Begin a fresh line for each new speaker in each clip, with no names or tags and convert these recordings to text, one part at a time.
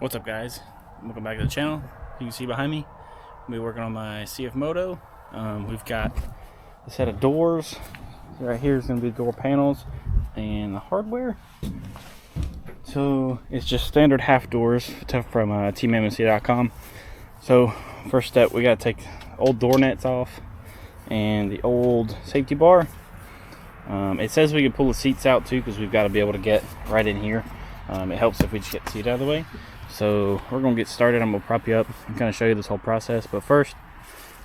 What's up, guys? Welcome back to the channel. You can see behind me, we're working on my CF Moto. We've got a set of doors. Right here is going to be door panels and the hardware. So it's just standard half doors from TeamMSC.com. So first step, we got to take old door nets off and the old safety bar. It says we can pull the seats out too, because we've got to be able to get right in here. It helps if we just get the seat out of the way. So we're going to get started. I'm going to prop you up and kind of show you this whole process. But first,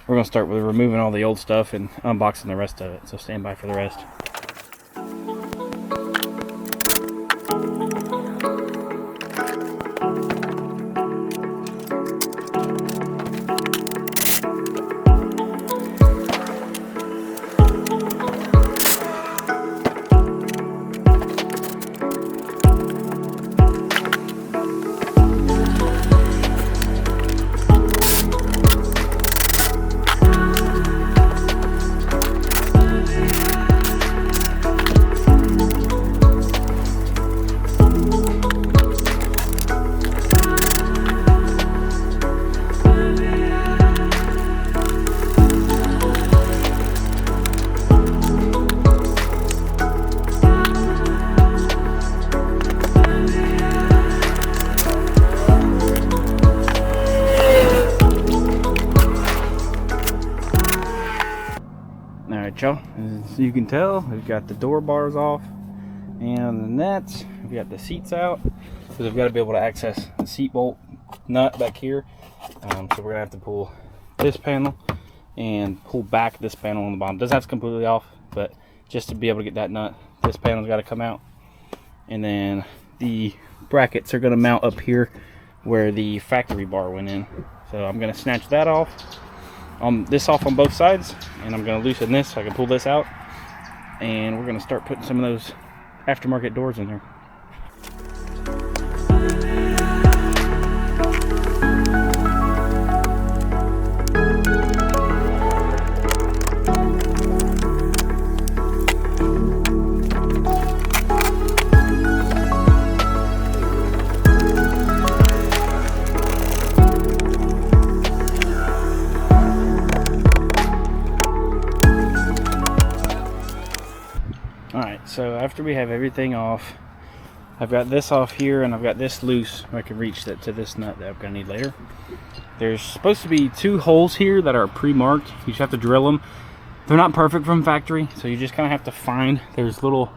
we're going to start with removing all the old stuff and unboxing the rest of it. So stand by for the rest. Alright, y'all, as you can tell, we've got the door bars off and the nets. We've got the seats out because we've got to be able to access the seat bolt nut back here. So we're going to have to pull this panel and pull back this panel on the bottom. Doesn't have to completely off, but just to be able to get that nut, this panel's got to come out. And then the brackets are going to mount up here where the factory bar went in. So I'm going to snatch that off. This off on both sides, and I'm going to loosen this so I can pull this out, and we're going to start putting some of those aftermarket doors in there. Alright, so after we have everything off, I've got this off here and I've got this loose. I can reach that to this nut that I'm going to need later. There's supposed to be 2 holes here that are pre-marked. You just have to drill them. They're not perfect from factory, so you just kind of have to find. There's little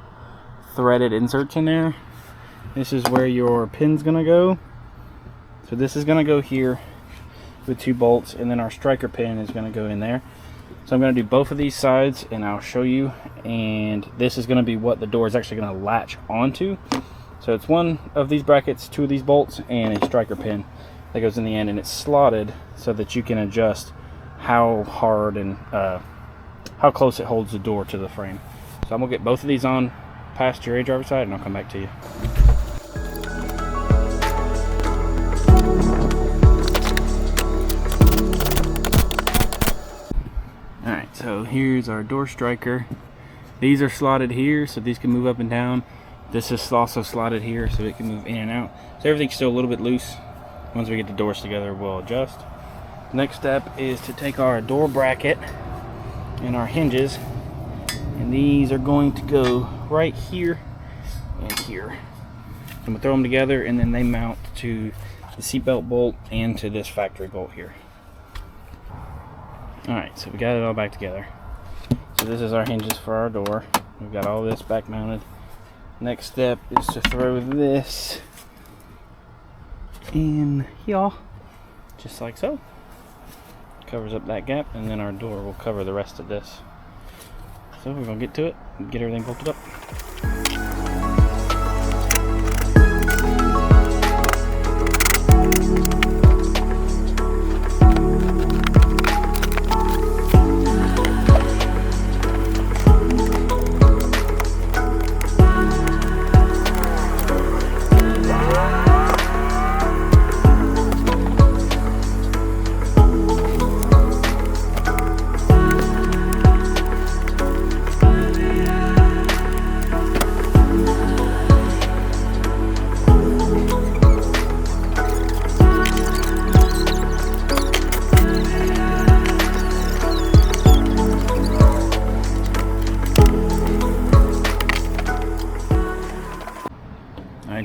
threaded inserts in there. This is where your pin's going to go. So this is going to go here with 2 bolts, and then our striker pin is going to go in there. So I'm going to do both of these sides and I'll show you, and this is going to be what the door is actually going to latch onto. So it's one of these brackets, 2 of these bolts, and a striker pin that goes in the end, and it's slotted so that you can adjust how hard and how close it holds the door to the frame. So I'm going to get both of these on past your driver's side and I'll come back to you. So here's our door striker. These are slotted here, so these can move up and down. This is also slotted here, so it can move in and out. So everything's still a little bit loose. Once we get the doors together, we'll adjust. Next step is to take our door bracket and our hinges, and these are going to go right here and here. I'm gonna throw them together, and then they mount to the seatbelt bolt and to this factory bolt here. Alright, so we got it all back together. So this is our hinges for our door. We've got all this back mounted. Next step is to throw this in here, just like so. Covers up that gap, and then our door will cover the rest of this. So we're going to get to it and get everything bolted up.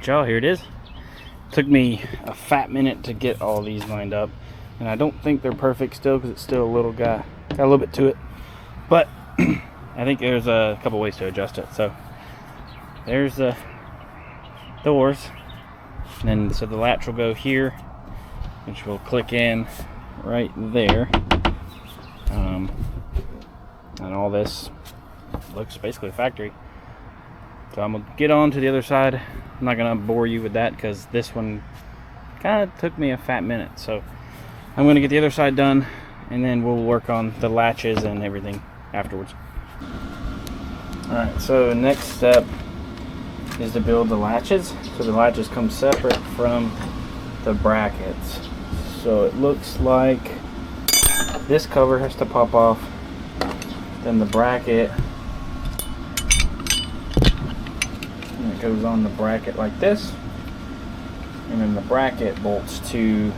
Alright y'all, here it is. Took me a fat minute to get all these lined up, and I don't think they're perfect still because it's still a little got a little bit to it, but I think there's a couple ways to adjust it. So there's the doors, and then so the latch will go here, which will click in right there, and all this looks basically factory. So I'm gonna get on to the other side. I'm not gonna bore you with that because this one kind of took me a fat minute. So I'm gonna get the other side done, and then we'll work on the latches and everything afterwards. All right, so next step is to build the latches. So the latches come separate from the brackets. So it looks like this cover has to pop off, then the bracket, and it goes on the bracket like this, and then the bracket bolts to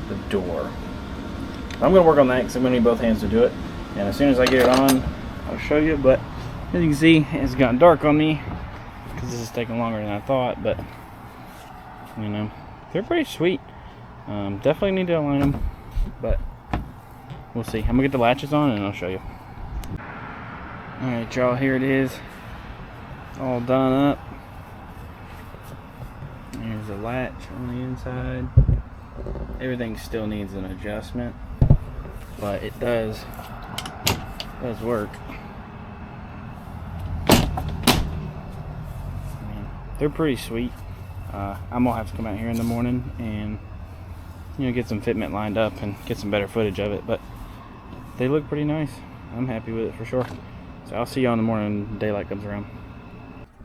the door. I'm going to work on that because I'm going to need both hands to do it, and as soon as I get it on, I'll show you. But as you can see, it's gotten dark on me because this is taking longer than I thought, but you know, they're pretty sweet. Definitely need to align them, but we'll see. I'm gonna get the latches on and I'll show you. Alright y'all, here it is, all done up. Here's the latch on the inside. Everything still needs an adjustment, but it does work. They're pretty sweet. I'm gonna have to come out here in the morning and, you know, get some fitment lined up and get some better footage of it, but they look pretty nice. I'm happy with it for sure. So I'll see you on the morning when daylight comes around.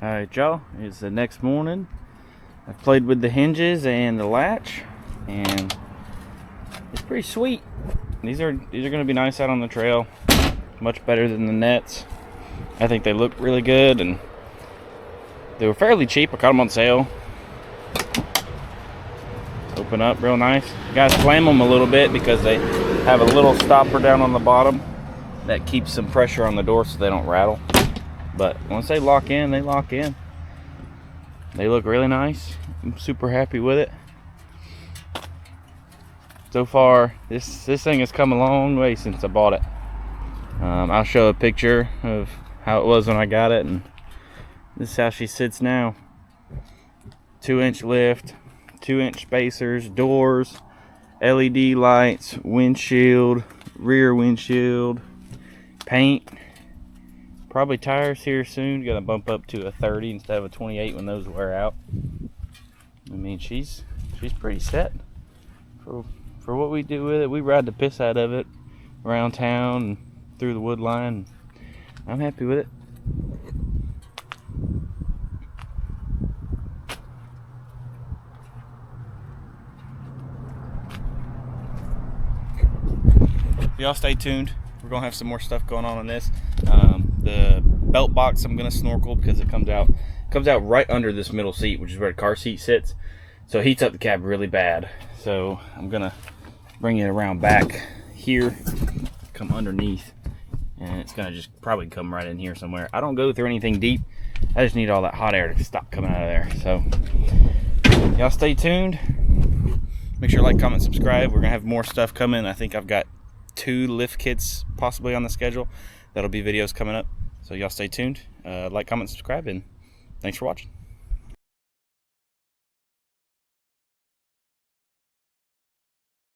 Alright y'all, it's the next morning. I've played with the hinges and the latch, and it's pretty sweet. These are gonna be nice out on the trail. Much better than the nets. I think they look really good, and they were fairly cheap. I caught them on sale. Open up real nice. You guys slam them a little bit because they have a little stopper down on the bottom that keeps some pressure on the door so they don't rattle. But once they lock in, they lock in. They look really nice. I'm super happy with it. So far, this thing has come a long way since I bought it. I'll show a picture of how it was when I got it, and this is how she sits now. 2-inch lift, 2-inch spacers, doors, LED lights, windshield, rear windshield, paint, probably tires here soon. Gonna bump up to a 30 instead of a 28 when those wear out. I mean, she's pretty set for what we do with it. We ride the piss out of it around town and through the wood line. I'm happy with it. Y'all stay tuned. We're gonna have some more stuff going on this. The belt box, I'm gonna snorkel because it comes out right under this middle seat, which is where the car seat sits. So it heats up the cab really bad. So I'm gonna bring it around back here, come underneath, and it's gonna just probably come right in here somewhere. I don't go through anything deep. I just need all that hot air to stop coming out of there. So y'all stay tuned. Make sure to like, comment, subscribe. We're gonna have more stuff coming. I think I've got 2 lift kits possibly on the schedule. That'll be videos coming up. So y'all stay tuned. Like, comment, subscribe, and thanks for watching.